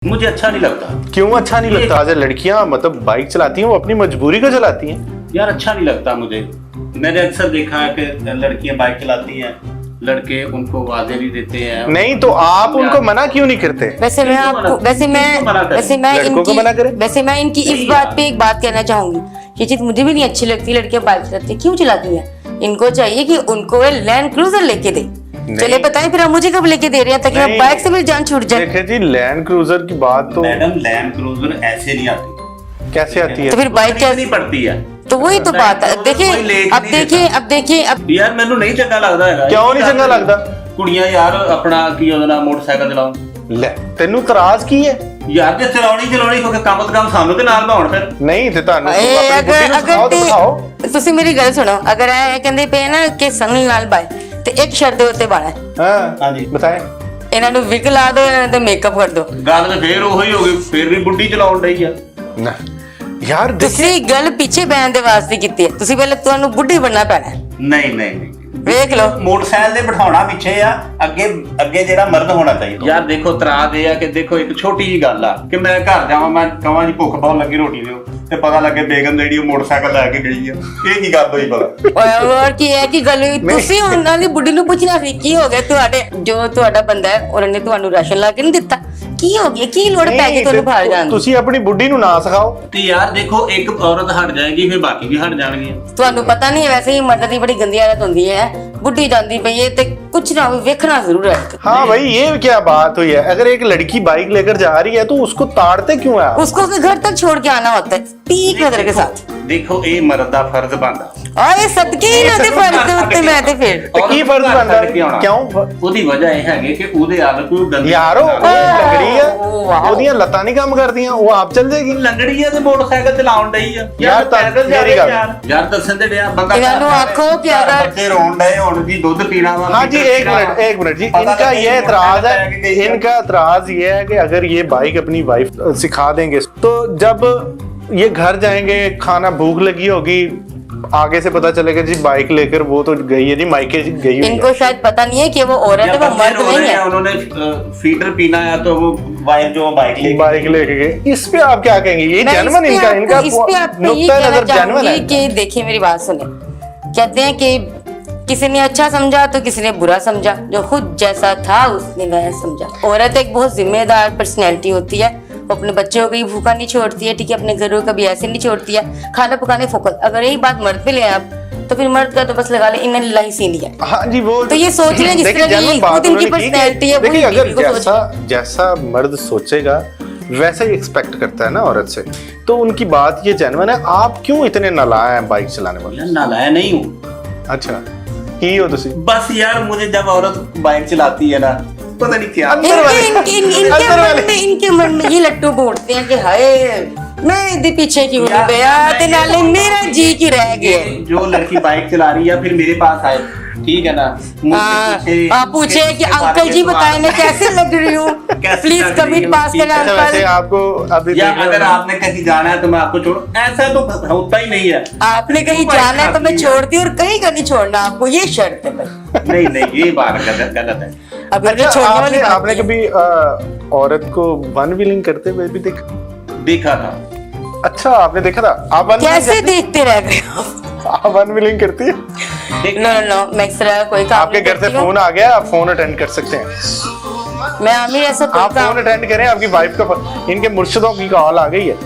मुझे अच्छा नहीं लगता। क्यों अच्छा नहीं लगता? आज लड़कियां मतलब बाइक चलाती हैं वो अपनी मजबूरी को चलाती हैं यार, अच्छा नहीं लगता मुझे। मैंने अक्सर देखा है कि लड़कियां बाइक चलाती हैं, लड़के उनको आवाजें भी देते हैं। नहीं तो आप उनको मना क्यों नहीं करते? वैसे मैं आपको वैसे मैं इनकी इस बात पे एक बात कहना चाहूंगी, ये चीज मुझे भी नहीं अच्छी लगती। लड़कियां बाइक चलाती क्यों चलाती हैं? इनको चाहिए कि उनको लैंड क्रूजर लेके दे। चले बताएं फिर मुझे कब लेके दे रहे हैं ताकि मैं बाइक से मेरी जान छूट जाए। देखिए जी, लैंड क्रूजर की बात तो मैडम, लैंड क्रूजर ऐसे नहीं आती। कैसे आती है? तो फिर बाइक कैसे पड़ती है? तो वही तो बात है। देखिए अब यार मैनू नहीं चंगा लगता है। क्यों नहीं चंगा लगता? कुड़ियां यार अपना की ਉਹਦੇ ਨਾਲ ਮੋਟਰਸਾਈਕਲ ਚਲਾਉਣ। ਲੈ ਤੈਨੂੰ ਇਤਰਾਜ਼ ਕੀ ਹੈ ਯਾਰ ਜੇ ਚਲਾਉਣੀ ਕਿਉਂਕਿ ਕੰਮ ਤੋਂ ਕੰਮ ਸਾਨੂੰ ਤੇ ਨਾਲ ਭਾਉਣ ਫਿਰ। ਨਹੀਂ ਤੇ ਤੁਹਾਨੂੰ ਆਪਣੀ ਬੁੱਢੀ ਨੂੰ ਸਿਖਾਓ ਤੇ ਦਿਖਾਓ। ਤੁਸੀਂ ਮੇਰੀ ਗੱਲ ਸੁਣੋ, ਅਗਰ ਇਹ ਕਹਿੰਦੇ ਪਏ ਨਾ ਕਿ ਸੰਗਲ ਨਾਲ ਬਾਈ ਤੇ ਇੱਕ ਸ਼ਰਤ ਦੇ ਉੱਤੇ ਬਾਣਾ ਹਾਂ ਹਾਂਜੀ ਬਤਾਏ। ਇਹਨਾਂ ਨੂੰ ਵਿਗ ਲਾ ਦਿਓ, ਇਹਨਾਂ ਦਾ ਮੇਕਅਪ ਕਰ ਦਿਓ। ਗੱਲ ਤੇ ਫੇਰ ਉਹੀ ਹੋ ਗਈ, ਫੇਰ ਵੀ ਬੁੱਢੀ ਚਲਾਉਣ ਡਈ ਆ ਨਾ ਯਾਰ। ਤੁਸੀਂ ਗੱਲ ਪਿੱਛੇ ਬੈਣ ਦੇ ਵਾਸਤੇ ਕੀਤੀ ਹੈ। ਤੁਸੀਂ ਪਹਿਲਾਂ ਤੁਹਾਨੂੰ ਬੁੱਢੀ ਬਣਨਾ ਪੈਣਾ। ਨਹੀਂ ਵੇਖ ਲਓ, ਮੋਟਰਸਾਈਕਲ ਦੇ ਬਿਠਾਉਣਾ ਪਿੱਛੇ ਆ, ਅੱਗੇ ਜਿਹੜਾ ਮਰਦ ਹੋਣਾ ਚਾਹੀਦਾ। ਯਾਰ ਦੇਖੋ ਤਰਾਜ਼ ਇਹ ਆ ਕਿ ਦੇਖੋ ਇੱਕ ਛੋਟੀ ਜੀ ਗੱਲ ਆ ਕਿ ਮੈਂ ਘਰ ਜਾਵਾਂ, ਮੈਂ ਕਹਾਂ ਜੀ ਭੁੱਖ ਬਹੁਤ ਲੱਗੀ ਰੋਟੀ ਦਿਓ, ਤੇ ਪਤਾ ਲੱਗੇ ਬੇਗਮ ਜਿਹੜੀ ਉਹ ਮੋਟਰਸਾਈਕਲ ਲੈ ਕੇ ਗਈ ਆ। ਇਹ ਕੀ ਗੱਲ ਹੋਈ ਭਲਾ? ਔਰ ਕੀ ਹੈ ਕਿ ਗੱਲ ਤੁਸੀਂ ਉਹਨਾਂ ਦੀ ਬੁੱਢੀ ਨੂੰ ਪੁੱਛਣਾ ਸੀ ਕੀ ਹੋ ਗਿਆ ਤੁਹਾਡੇ ਜੋ ਤੁਹਾਡਾ ਬੰਦਾ ਹੈ ਉਹਨਾਂ ਨੇ ਤੁਹਾਨੂੰ ਰਾਸ਼ਨ ਲਾ ਕੇ ਨਹੀਂ ਦਿੱਤਾ। ਕੀ ਹੋ ਗਿਆ? ਕੀ ਲੋੜ ਪੈ ਗਈ ਤੁਹਾਨੂੰ ਬਾਹਰ ਜਾਣ ਦੀ? ਤੁਸੀਂ ਆਪਣੀ ਬੁੱਢੀ ਨੂੰ ਨਾ ਸਿਖਾਓ। ਤੇ ਯਾਰ ਦੇਖੋ ਇੱਕ ਔਰਤ ਹਟ ਜਾਏਗੀ ਫਿਰ ਬਾਕੀ ਵੀ ਹਟ ਜਾਣਗੀਆਂ। ਤੁਹਾਨੂੰ ਪਤਾ ਨਹੀਂ ਵੈਸੇ ਹੀ ਮਰਦ ਦੀ ਬੜੀ ਗੰਦੀ ਆਦਤ ਹੁੰਦੀ ਹੈ। बुढ़ी जाती पई है ते कुछ ना देखना जरूर है। हाँ भाई, ये क्या बात हुई है? अगर एक लड़की बाइक लेकर जा रही है तो उसको ताड़ते क्यों है? उसको घर तक छोड़ के आना होता है पीक नजर के साथ। देखो ये मर्द दा फर्ज बनदा। ओए सदके ही ना ते फर्ज दे उत्ते मैं ते फिर की फर्ज बनदा? क्यों? ओदी वजह ये है कि ओदे आदत कोई गंदी यारो लंगड़ी है, ओदियां लत्तां नहीं काम करदियां, वो आप चल जाएगी। लंगड़ी है ते मोटरसाइकिल चलाउण डई है यार। पैदल जा रही है यार दसन ते डया बंदा। इन्हां नु आखो कि अगर बच्चे रोण डए हुण जी दुध पीना वा। हाँ जी, एक मिनट जी, इनका ये एतराज है, इनका एतराज ये है कि अगर ये बाइक अपनी वाइफ सिखा देंगे तो जब ये घर जाएंगे, खाना भूख लगी होगी, आगे से पता चलेगा जी बाइक लेकर वो तो गई है जी, मायके गई हुई है। इनको शायद पता नहीं है कि वो औरत है, वो मर्द नहीं है। उन्होंने फीडर पीना है तो वो वाइफ जो बाइक लेके गए। इस पे आप क्या कहेंगे? ये जेन्युइन इनका नुक्ता नजर जेन्युइन है कि देखिए मेरी बात सुने, कहते हैं कि किसी ने अच्छा समझा तो किसी ने बुरा समझा, जो खुद जैसा था उसने वह समझा। औरत एक बहुत जिम्मेदार पर्सनैलिटी होती है, वो अपने बच्चों को भी भूखा नहीं छोड़ती है, ठीक है, अपने घरों का भी ऐसे नहीं छोड़ती है, खाना पकाने फोकस। अगर यही बात मर्द पे ले आप तो फिर मर्द का तो बस लगा ले इन्ना लिल्लाही सीन है। हाँ जी, वो तो ये सोच लें जिस तरह की खुद इनकी पर्सनैलिटी है। देखिए, अगर जैसा मर्द सोचेगा वैसा ही एक्सपेक्ट करता है ना औरत से, तो उनकी बात ये जेन्युइन है। आप क्यों इतने नालायक हैं बाइक चलाने वाले? नालायक नहीं हूँ। अच्छा की हो तुसी? बस यार मुझे जब औरत बाइक चलाती है ना, पता नहीं क्या इनके मन में ये लट्टू बोलते हैं कि हाय मैं इधर पीछे क्यों रह गया, ते नाले मेरा जी की रह गया। जो लड़की बाइक चला रही है फिर मेरे पास आए, ठीक है ना, आप पूछे कि अंकल जी बताएं मैं कैसे लग रही हूँ, प्लीज कमेंट पास करना अंकल। आपको अभी अगर आपने कहीं जाना है तो मैं आपको छोड़, ऐसा तो होता ही नहीं है। आपने कहीं जाना है तो मैं छोड़ती हूँ और कहीं का नहीं छोड़ना आपको, ये शर्त है। नहीं ये बात गलत है। अच्छा, आपने कभी औरत को वन व्हीलिंग करते हुए भी देखा था? अच्छा, आपने देखा था? आप कैसे देखते रह गए? आप वन व्हीलिंग करती है? नो मैं इस तरह कोई काम आपके घर से फोन आ गया, आप फोन अटेंड कर सकते हैं। मैं आमिर ऐसा आप फोन अटेंड करें, आपकी वाइफ का इनके मुर्शिदों की कॉल आ गई है।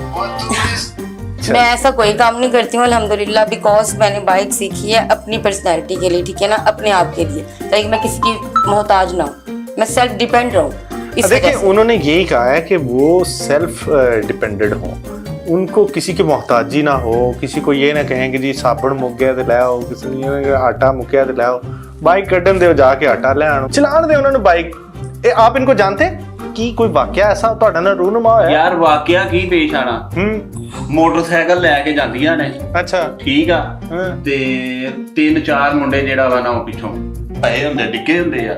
मैं ऐसा कोई काम नहीं करती हूँ अल्हम्दुलिल्लाह, बिकॉज मैंने बाइक सीखी है अपनी पर्सनैलिटी के लिए, ठीक है ना, अपने आप के लिए, ताकि मैं किसी की मोहताज ना हूँ, मैं सेल्फ डिपेंड रहूँ। देखिए, उन्होंने यही कहा है कि वो सेल्फ डिपेंडेंट हो, उनको किसी की मोहताजी ना हो, किसी को ये ना कहें कि जी साबुन मुक गया तो ले आओ, किसी ने आटा मुक गया तो ले आओ, बाइक कटन दे जाके आटा ले आनो, चलान दे उन्होंने बाइक। आप इनको जानते हैं कि कोई वाकया ऐसा ਤੁਹਾਡਾ ਨਾਲ रूनुमा होया? यार वाकया की पेश आना, मोटरसाइकिल लेके ਜਾਂਦੀਆਂ ਨੇ। अच्छा ठीक आ ਤੇ 3-4 ਮੁੰਡੇ ਜਿਹੜਾ ਵਾ ਨਾ ਉਹ ਪਿੱਛੋਂ ਪਏ ਹੁੰਦੇ, ਡਿੱਗੇ ਹੁੰਦੇ ਆ।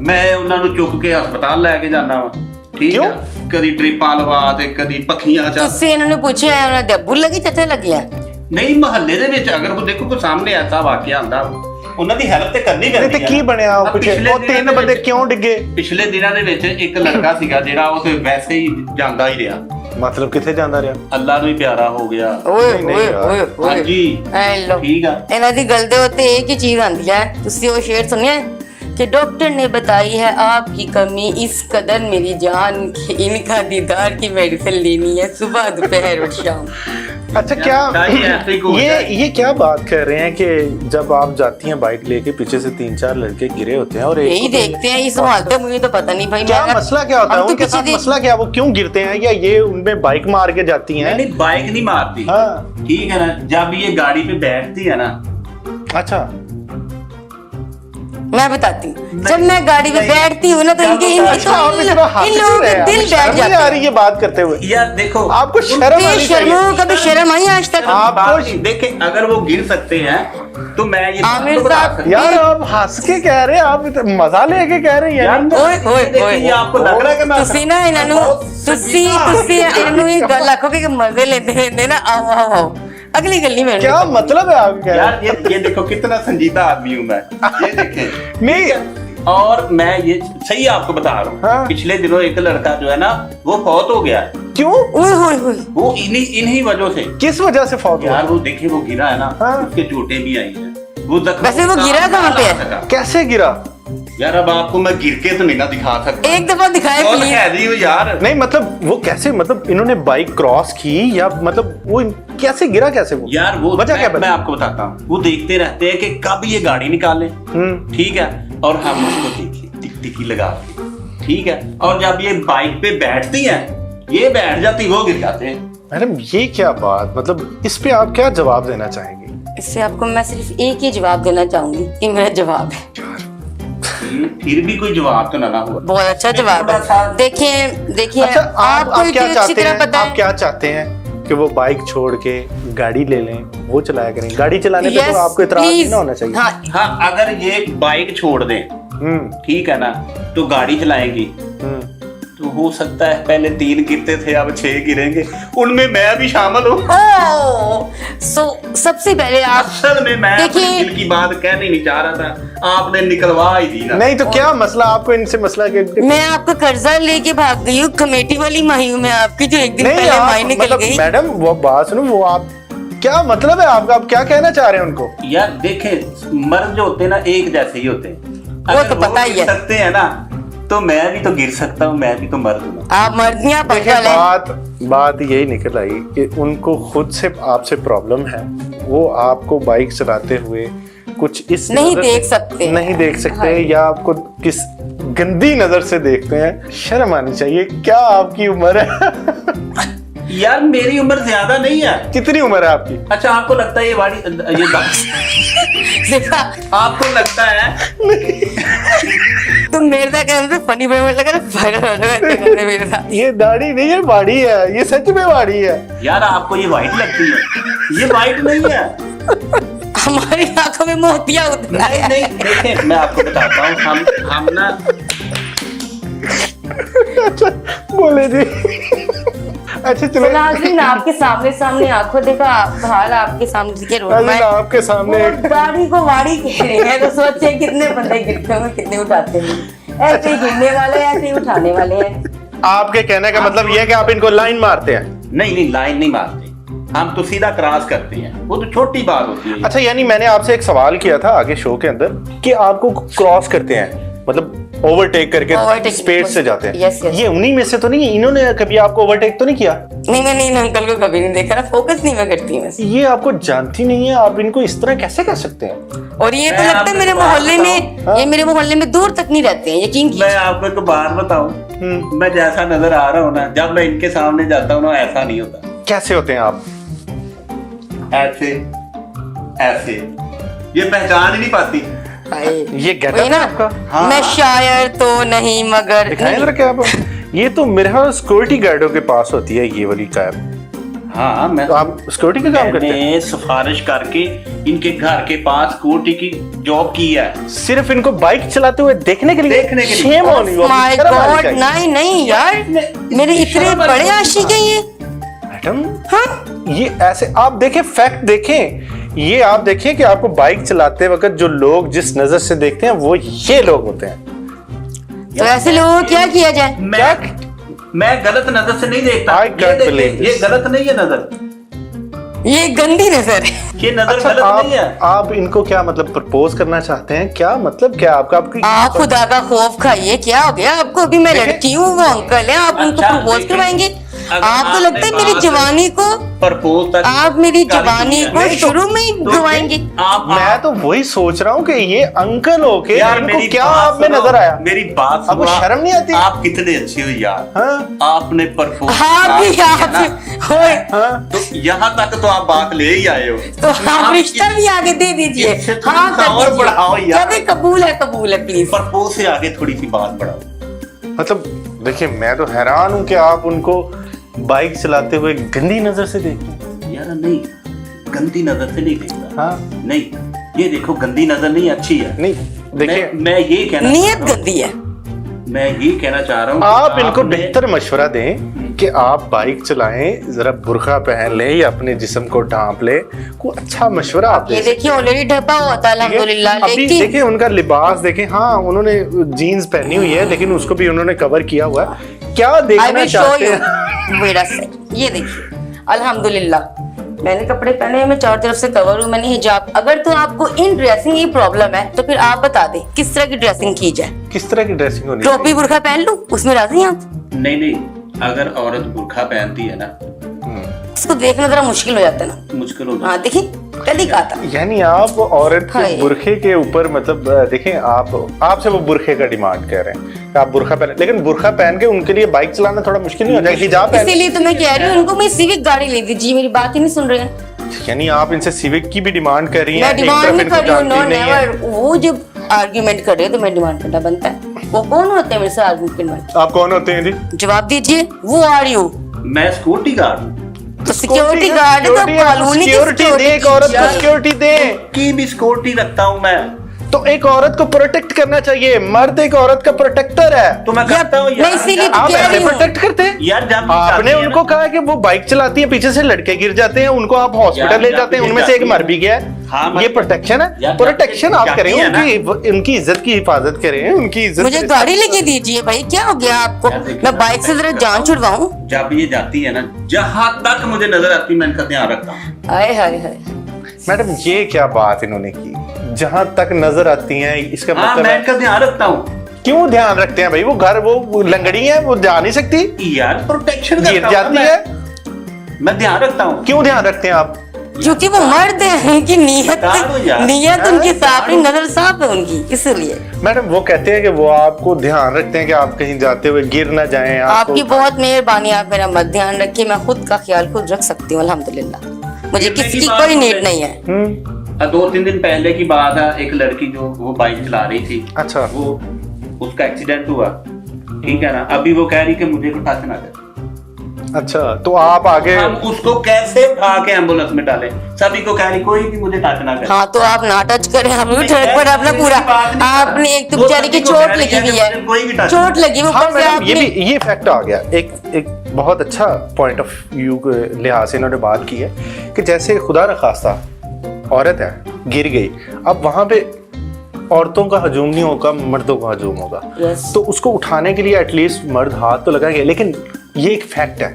ਮੈਂ ਉਹਨਾਂ ਨੂੰ ਚੁੱਕ ਕੇ ਹਸਪਤਾਲ ਲੈ ਕੇ ਜਾਣਾ ਵਾ, ਠੀਕ ਆ, ਕਦੀ ਟ੍ਰਿਪਾਂ ਲਵਾ ਤੇ ਕਦੀ ਪੱਖੀਆਂ ਚ। ਤੁਸੀਂ ਇਹਨਾਂ ਨੂੰ ਪੁੱਛਿਆ ਉਹਨਾਂ ਦੇ ਅੱਬੂ ਲੱਗੀ ਚਾਚਾ ਲੱਗਿਆ? ਨਹੀਂ, ਮਹੱਲੇ ਦੇ ਵਿੱਚ ਅਗਰ ਉਹ ਦੇਖੋ ਕੋਈ ਸਾਹਮਣੇ ਐਸਾ ਵਾਕਿਆ ਹੁੰਦਾ ਉਹਨਾਂ ਦੀ ਹੈਲਪ ਤੇ ਕਰਨੀ ਨਹੀਂ ਪੈਂਦੀ ਤੇ ਕੀ ਬਣਿਆ ਉਹ ਪਿੱਛੇ ਉਹ ਤਿੰਨ ਬੰਦੇ ਕਿਉਂ ਡਿੱਗੇ? ਪਿਛਲੇ ਦਿਨਾਂ ਦੇ ਵਿੱਚ ਇੱਕ ਲੜਕਾ ਸੀਗਾ ਜਿਹੜਾ ਉਹ ਤੇ ਵੈਸੇ ਹੀ ਜਾਂਦਾ ਹੀ ਰਿਹਾ, ਮਤਲਬ ਕਿੱਥੇ ਜਾਂਦਾ ਰਿਹਾ? ਅੱਲਾ ਨੂੰ ਹੀ ਪਿਆਰਾ ਹੋ ਗਿਆ। ਓਏ ਨਹੀਂ ਓਏ ਯਾਰ। ਓਏ ਓਏ ਹਾਂਜੀ हेलो ਠੀਕ ਆ। ਇਹਨਾਂ ਦੀ ਗੱਲ ਦੇ ਉੱਤੇ ਇੱਕ ਹੀ ਚੀਜ਼ ਆਂਦੀ ਹੈ, ਤੁਸੀਂ ਉਹ ਸ਼ੇਰ ਸੁਣਿਆ है कि डॉक्टर ने बताई है आपकी कमी इस कदर मेरी जान कि इनका दीदार की मेडिसिन लेनी है सुबह दोपहर और शाम। अच्छा क्या ये क्या बात कर रहे हैं कि जब आप जाती हैं बाइक लेके पीछे से 3-4 लड़के गिरे होते हैं और एक यही देखते हैं, ये संभालते हैं, मुझे तो पता नहीं भाई। क्या मैं मसला क्या होता है हम तो उनके किसी साथ? दिन- मसला क्या, वो क्यों गिरते हैं? या ये उनमें बाइक मार के जाती हैं? नहीं बाइक नहीं मारती, हाँ। ठीक है ना, जब ये गाड़ी पे बैठती है ना। अच्छा मैं बताती हूँ, जब मैं गाड़ी में बैठती हूँ ना तो इनके इन लोगों के दिल बैठ जाते आ रही है बात करते हुए। यार देखो आपको शर्म आनी चाहिए। कभी शर्म आई आज तक? आपको देखे अगर वो गिर सकते हैं तो मैं ये आमिर बात तो बता साहब, सकता हूँ। यार आप हंस के कह रहे हैं, आप मजा लेके कह रहे हैं यार, ओए ओए देखिए, ओए ये आपको लग रहा है कि मैं ਤੁਸੀਂ ਨਾ ਇਹਨਾਂ ਨੂੰ ਤੁਸੀਂ ਇਹਨੂੰ ਇਹ ਗੱਲ ਆਖੋਗੇ ਕਿ ਮਜ਼ੇ ਲੈਂਦੇ ਰਹਿੰਦੇ ना आओ आओ आओ अगली गली में क्या मतलब है आपका? यार ये देखो कितना संजीदा आदमी हूँ मैं, ये देखें नहीं और मैं ये सही आपको बता रहा हूँ। हाँ। पिछले दिनों एक लड़का जो है ना वो फौत हो गया है। क्यों? ओए ओए ओए वो इन्हीं वजह से। किस वजह से फौत हुआ? यार वो देखिए वो गिरा है ना, हाँ। उसके चोटें भी आई हैं, वो जख्म वैसे वो गिरा कहाँ पे है? सका। कैसे गिरा? यार अब आपको मैं गिर के तो नहीं ना दिखा सकता, एक दफा दिखाए बहुत प्लीज। हैवी हूँ यार। नहीं मतलब वो कैसे, मतलब इन्होंने बाइक क्रॉस की या मतलब वो कैसे गिरा, कैसे वो? यार वो वजह क्या मैं आपको बताता हूँ, वो देखते रहते हैं कि कब ये गाड़ी निकाले, ठीक है, और हम उसको देखिए टिकटिकी लगा के, ठीक है, और जब ये बाइक पे बैठती हैं, ये बैठ जाती वो गिर जाते हैं। मैडम ये क्या बात, मतलब इस पे आप क्या जवाब देना चाहेंगे? इससे आपको मैं सिर्फ एक ही जवाब देना चाहूंगी, ये मेरा जवाब है। फिर भी कोई जवाब तो ना हुआ। बहुत अच्छा जवाब है। देखिए देखिए अच्छा आपको आप क्या इतनी अच्छी चाहते तरह हैं? पता आप है। क्या चाहते हैं कि वो बाइक छोड़ के गाड़ी ले लें, वो चलाया करें? गाड़ी चलाने पे तो आपको इतराज नहीं ना होना चाहिए। हाँ हाँ अगर ये बाइक छोड़ दें, ठीक है ना, तो गाड़ी चलाएंगी, तो हो सकता है पहले 3 गिरते थे अब 6 गिरेंगे, उनमें मैं भी शामिल हूँ। सबसे पहले आप असल में मैं अपने देखिए- दिल की बात कहनी नहीं चाह रहा था, आपने निकलवा ही दी ना। नहीं तो क्या मसला आपको इनसे मसला के? मैं आपका कर्जा लेके भाग गई हूँ, कमेटी वाली माही हूँ मैं आपकी, जो एक दिन नहीं पहले आप माही निकल मतलब गई। मैडम वो बात सुनो, वो आप क्या मतलब है आपका, आप क्या कहना चाह रहे हैं उनको? यार देखे मर्द जो होते हैं ना एक जैसे ही होते हैं, वो अगर तो पता ही गिर है। सकते हैं ना, तो मैं भी तो गिर सकता हूँ, मैं भी तो मर्द हूँ। आप मर्दियाँ देखिए पागल हैं। बात यही निकल आई कि उनको खुद से आपसे प्रॉब्लम है, वो आपको बाइक चलाते हुए कुछ इस नहीं नज़र देख से- सकते। नहीं देख सकते हाँ। या आपको किस गंदी नजर से देखते हैं। शर्म आनी चाहिए। क्या आपकी उम्र है? यार मेरी उम्र ज्यादा नहीं है। कितनी उम्र है आपकी? अच्छा आपको लगता है ये देखा आपको लगता है तुम मेरे साथ कहने फनी पेमेंट लगा ना मेरे साथ। ये दाढ़ी नहीं है, बाड़ी है, ये सच में बाड़ी है। यार आपको ये वाइट लगती है, ये वाइट नहीं है। हमारी आंखों में मोतिया उतरा नहीं है। नहीं देखें मैं आपको बताता हूँ, हम ना बोले जी। अच्छा चलो नाज़रीन आपके सामने आंखों देखा हाल आपके सामने दिखे रोड में आपके सामने वो गाड़ी को वाड़ी कह रहे हैं, तो सोचे कितने बंदे गिरते होंगे, कितने उठाते होंगे। ऐसे ही गिरने वाले हैं, ऐसे ही उठाने वाले हैं। आपके कहने का मतलब ये है कि आप इनको लाइन मारते हैं? नहीं लाइन नहीं मारते, हम तो सीधा क्रॉस करते हैं, वो तो छोटी बात होती है। अच्छा यानी मैंने आपसे एक सवाल किया था आगे शो के अंदर कि आपको क्रॉस करते हैं, मतलब ओवरटेक करके Overtake, स्पीड से जाते हैं। yes, yes. ये उन्हीं में से तो नहीं है? इन्होंने कभी आपको ओवरटेक तो नहीं किया? नहीं मैंने इन अंकल को कभी नहीं देखा ना, फोकस नहीं मैं करती हूँ वैसे। ये आपको जानती नहीं है, आप इनको इस तरह कैसे कर सकते हैं? और ये तो मैं लगता है आपको मेरे बात मोहल्ले हाँ? में, ये मेरे मोहल्ले में दूर तक नहीं रहते हैं, यकीन मैं कीजिए। आपको एक बात बताऊं, मैं जैसा नजर आ रहा हूँ ना, जब मैं इनके सामने जाता हूँ ना ऐसा नहीं होता। कैसे होते हैं आप? ऐसे ऐसे ये पहचान ही नहीं पाती। ये गेटअप वही है ना, आपका? हाँ। मैं शायर तो नहीं मगर दिखाएं जरा क्या आप? ये तो मेरे ख्याल सिक्योरिटी गार्डों के पास होती है ये वाली कैब। हाँ मैं तो आप सिक्योरिटी का काम करते हैं? मैंने सिफारिश करके इनके घर के पास सिक्योरिटी की जॉब की है, सिर्फ इनको बाइक चलाते हुए देखने के लिए? देखने के लिए। Shame on you, माय शर्म आनी गॉड, चाहिए। नहीं नहीं यार, मेरे इतने बड़े आशिक हैं ये। मैडम हाँ ये ऐसे आप देखें, फैक्ट देखें, ये आप देखिए कि आपको बाइक चलाते वक्त जो लोग जिस नजर से देखते हैं वो ये लोग होते हैं। तो ऐसे लोगों को क्या किया जाए? मैं गलत नजर से नहीं देखता। I can't believe this. ये गलत नहीं है नजर, ये गंदी नजर है। ये नजर अच्छा, गलत नहीं है। आप इनको क्या मतलब प्रपोज करना चाहते हैं? क्या मतलब क्या आपका आपकी आप खुदा का खौफ खाइए, क्या हो गया आपको? अभी मैं लड़की हूँ, वो अंकल है, आप उनको अच्छा, प्रपोज करवाएंगे? अगर आपको लगता है मेरी जवानी को, प्रपोज तक आप मेरी जवानी को नहीं तो- शुरू में ही गवाएंगे? मैं तो वही सोच रहा हूँ कि ये अंकल हो के यार इनको मेरी क्या बात आप में सुनो, नजर आया? मेरी बात आपको सुनो, शर्म नहीं आती? आप कितने अच्छे हो यार। हाँ? आपने प्रपोज हाँ भी आप होए, हाँ? तो यहाँ तक तो आप बात ले ही आए हो, तो आप रिश्ता भी आगे दे दीजिए। इससे थोड़ा हाँ सा और बढ़ाओ यार। कहते कबूल है प्लीज। प्रपोज से आगे थोड़ी सी बात बढ़ाओ। मतलब देखिए मैं तो हैरान हूँ कि आप उनको बाइक चलाते हुए गंदी नजर से देखते हैं। यार नहीं, गंदी नजर से नहीं देखता। हाँ? नहीं, ये देखो गंदी नजर नहीं, अच्छी है। नहीं देखिए मैं ये कहना नीयत गंदी है। मैं ये कहना चाह रहा हूँ आप इनको बेहतर मशवरा दें कि आप बाइक चलाएं, जरा बुर्का पहन लें या अपने जिस्म को ढांप ले, कोई अच्छा मशवरा आप ये दें। देखिए ऑलरेडी ढपा हुआ था अल्हम्दुलिल्लाह, अभी लेकिन देखिए उनका लिबास देखें, हाँ उन्होंने जीन्स पहनी हुई है लेकिन उसको भी उन्होंने कवर किया हुआ है। क्या आई देखना विल शो चाहते यू हैं? मेरा सेट। ये देखिए अल्हम्दुलिल्लाह मैंने कपड़े पहने हैं, मैं चारों तरफ से कवर हूँ, मैंने हिजाब। अगर तो आपको इन ड्रेसिंग की प्रॉब्लम है तो फिर आप बता दें किस तरह की ड्रेसिंग की जाए। किस तरह की ड्रेसिंग होनी टोपी बुर्का पहन लूं, उसमें राजी हैं आप? नहीं, अगर औरत बुर्का पहनती है ना, इसको देखना जरा मुश्किल हो जाता है ना। मुश्किल हो हाँ देखिए कल ही कहा था। यानी आप औरत के हाय। बुरखे के ऊपर मतलब देखें आपसे वो बुरखे का डिमांड कर रहे हैं कि आप बुरखा पहने, लेकिन बुरखा पहन के उनके लिए बाइक चलाना थोड़ा मुश्किल नहीं हो जाएगा? हिजाब पहन, इसीलिए तो मैं कह रही हूँ उनको मैं सिविक गाड़ी ले दीजिए। मेरी बात ही नहीं सुन रहे हैं। यानी आप इनसे सिविक की भी डिमांड कर रही हैं? मैं एक डिमांड तरफ नहीं इनको कर रही हूँ, नो जानती नहीं है। नेवर। वो जब आर्ग्यूमेंट कर रहे हो तो मैं डिमांड करना बनता है। वो कौन होते हैं मेरे से आर्ग्यू करने वाले? आप कौन होते हैं जी? जवाब दीजिए। वो आर यू मैं सिक्योरिटी गार्ड हूँ। तो सिक्योरिटी गार्ड है तो कॉलोनी की सिक्योरिटी दे, एक औरत को सिक्योरिटी दे। की भी सिक्योरिटी रखता हूँ मैं, तो एक औरत को प्रोटेक्ट करना चाहिए। मर्द एक औरत का प्रोटेक्टर है, तो मैं करता हूँ मैं इसीलिए तो आप कह ऐसे रही हूँ। प्रोटेक्ट करते हैं? यार जब आपने उनको कहा कि वो बाइक चलाती है, पीछे से लड़के गिर जाते हैं, उनको आप हॉस्पिटल ले जाते हैं, उनमें से एक मर भी गया है। हाँ, ये प्रोटेक्शन है। यार, प्रोटेक्शन आप जाती करें, है ना। उनकी इज्जत की हिफाजत करें, उनकी इज्जत। मुझे गाड़ी लेके दीजिए भाई, क्या हो गया आपको? यार देखिए, मैं बाइक से जरा जान छुड़वाऊं? जब ये जाती है ना, जहाँ तक मुझे नजर आती है मैं इनका ध्यान रखता हूँ। हाय हाय हाय। मैडम ये क्या बात इन्होंने की? जहां तक नजर आती हैं, इसका हाँ, मतलब मैं है इनका ध्यान रखता हूँ। क्यों ध्यान रखते हैं भाई? वो घर वो लंगड़ी है, वो जा नहीं सकती, यार प्रोटेक्शन गिर जाती है। मैं ध्यान रखता हूँ। क्यों ध्यान रखते हैं आप? क्योंकि वो मर्द है, उनकी नीयत बता दो यार। नीयत उनकी साफ है, नजर साफ है उनकी, इसलिए। मैडम वो कहते हैं कि वो आपको ध्यान रखते हैं कि आप कहीं जाते हुए गिर ना जाएं। आपकी बहुत मेहरबानी, आप मेरा मत ध्यान रखिए। मैं खुद का ख्याल खुद रख सकती हूँ अल्हम्दुलिल्लाह। मुझे गिरने किसी की की बात कोई हो नीड गई। नहीं है। 2-3 दिन पहले की बात है, एक लड़की जो वो बाइक चला रही थी, अच्छा। वो उसका एक्सीडेंट हुआ, ठीक है ना। अभी वो कह रही कि मुझे कोई टच ना करे। अच्छा, तो आप आगे हम उसको कैसे उठा के एम्बुलेंस में डालें? सभी को कह रही कोई भी मुझे टच ना करे। हाँ तो आप ना टच करें, हम भी सड़क पर अपना पूरा। आपने एक तो बेचारी की चोट लगी हुई है, कोई भी टच चोट लगी, वो हाँ ऊपर से मैडम, आपने ये फैक्ट आ गया। एक बहुत अच्छा पॉइंट ऑफ व्यू के लिहाज से इन्होंने बात की है कि जैसे खुदा न खास्ता औरत है, गिर गई, अब वहां पे औरतों का हजूम नहीं होगा, मर्दों का हजूम होगा। Yes. तो उसको उठाने के लिए एटलीस्ट मर्द हाथ तो लगाएंगे, लेकिन ये एक फैक्ट है।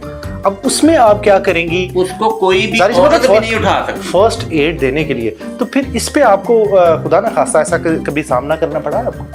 अब उसमें आप क्या करेंगी? उसको कोई भी जाहिर सी बात है, औरत भी नहीं उठा सकती। फर्स्ट एड देने के लिए। तो फिर इस पे आपको खुदा ना खास्ता ऐसा कभी सामना करना पड़ा है आपको?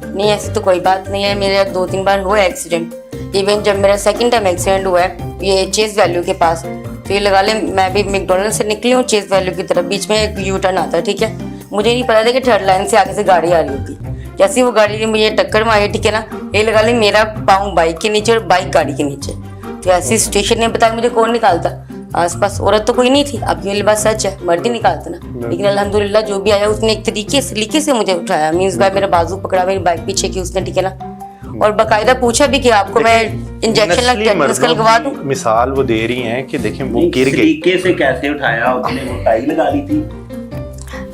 नहीं, ऐसी तो कोई बात नहीं है। मेरे 2-3 बार हुआ एक्सीडेंट। इवन जब मेरा सेकंड टाइम एक्सीडेंट हुआ है ये चेस वैल्यू के पास, तो ये लगा ले मैं भी मैकडॉनल्ड से निकली हूँ चेस वैल्यू की तरफ, बीच में एक यू टर्न आता है, ठीक है। मुझे नहीं पता था कि थर्ड लाइन से आगे से गाड़ी आ रही होगी। जैसे वो गाड़ी ने मुझे टक्कर मारी, ठीक है ना, ये लगा ले मेरा पाँव बाइक के नीचे और बाइक गाड़ी के नीचे। तो ऐसी सिचुएशन ने बताया मुझे कौन निकालता, आसपास औरत तो कोई नहीं थी। अब ये बात सच है, मर्द ही निकालता ना। लेकिन अल्हम्दुलिल्लाह जो भी आया उसने एक तरीके से मुझे उठाया। मीन्स भाई मेरा बाजू पकड़ा, मेरी बाइक पीछे की उसने, ठीक है ना, और बाकायदा पूछा भी कि आपको मैं इंजेक्शन लगवा दूं। मिसाल वो दे रही हैं कि देखें वो नहीं, गिर गई, तरीके से कैसे उठाया उसने, वो टाई लगा ली थी।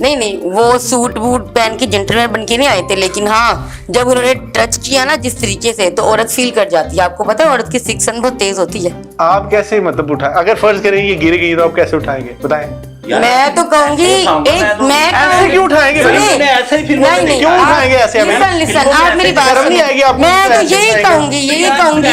नहीं, वो सूट बूट पहन के जेंटलमैन बन के नहीं आए थे, लेकिन हाँ जब उन्होंने टच किया ना जिस तरीके से, तो औरत फील कर जाती है। आपको पता है औरत की सिक्स सेंस बहुत तेज होती है। आप कैसे मतलब उठाए? अगर फर्ज करें ये गिर गई तो आप कैसे उठाएंगे बताएं? मैं तो कहूंगी मैं ऐसे क्यों उठाएंगे भाई? सुनिए, ऐसे ही फिल्मों में नहीं नहीं क्यों उठाएंगे ऐसे हमें? लिसन आप मेरी बात शर्म नहीं सुनिए। आएगी आपको? मैं तो ऐसे यही उठाएंगे? कहूंगी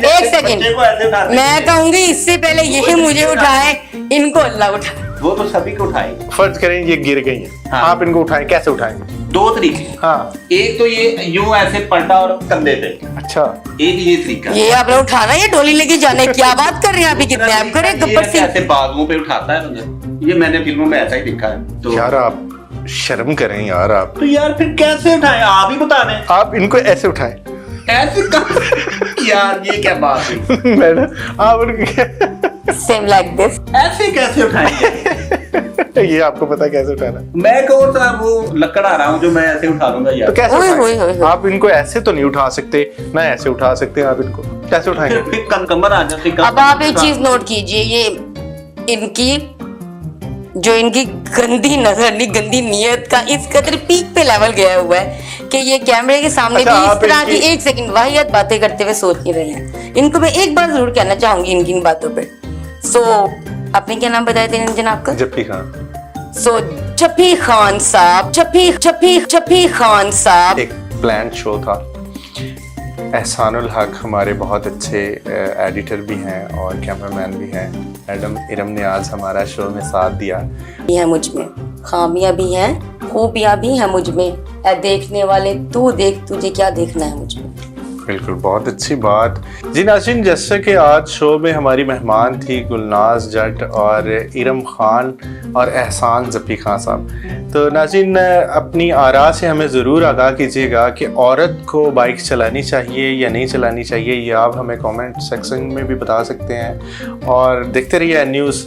एक सेकंड मैं कहूंगी इससे पहले यही मुझे उठाए इनको अल्लाह उठाए। वो तो सभी को उठाए। फर्ज करें ये गिर गई हैं, हाँ। आप इनको उठाएं, कैसे उठाएंगे? दो तरीके, हाँ एक तो ये यूं ऐसे पलटा और कंधे पे, अच्छा, एक ये तरीका। ये आपने उठाना ये डोली लेके जाना है, क्या बात कर रहे हैं अभी कितने आप करे गब्बर सिंह। ऐसे बाजुओं पे उठाता है बंदा, ये मैंने फिल्मों में ऐसा ही देखा है। तो यार आप शर्म करें यार, आप तो यार फिर कैसे उठाए, आप ही बता दें। आप इनको ऐसे उठाएं। ऐसे यार ये क्या बात है। मैडम आप उनको सेम लाइक दिस। ऐसे कैसे उठाएंगे? ये आपको पता है कैसे उठाना? मैं कौन सा वो लकड़ आ रहा हूँ जो मैं ऐसे उठा लूंगा तो यार। कैसे ओए, उठाएंगे? ओए, ओए। आप इनको ऐसे तो नहीं उठा सकते ना, ऐसे उठा सकते हैं आप इनको, कैसे उठाएंगे? फिर कमर आ जाती। अब आप एक चीज नोट कीजिए, ये इनकी जो इनकी गंदी नजर नहीं गंदी नियत का इस कदर पीक पे लेवल गया हुआ है कि ये कैमरे के सामने अच्छा, भी इस आप तरह की इनकी- एक सेकंड वाहियात बातें करते हुए सोच नहीं रहे हैं। इनको मैं एक बात जरूर कहना चाहूंगी इनकी इन बातों पे। सो आपने क्या नाम बताया था जनाब का? जप्पी खान। सो चप्पी खान साहब, चप्पी खान साहब। एक प्लान शो था। एहसानुल हक हमारे बहुत अच्छे एडिटर भी हैं और कैमरामैन भी हैं। मैडम इरम ने आज हमारा शो में साथ दिया। भी है मुझ में, खामियां भी हैं, खूबियां भी हैं मुझ में। ऐ देखने वाले तू देख तुझे क्या देखना है मुझ में। बिल्कुल, बहुत अच्छी बात। जी नाज़रीन, जैसे कि आज शो में हमारी मेहमान थी गुलनाज जट और इरम खान और एहसान जप्पी खान साहब। तो नाज़रीन, अपनी आरा से हमें ज़रूर आगाह कीजिएगा कि औरत को बाइक चलानी चाहिए या नहीं चलानी चाहिए। ये आप हमें कमेंट सेक्शन में भी बता सकते हैं और देखते रहिए न्यूज़।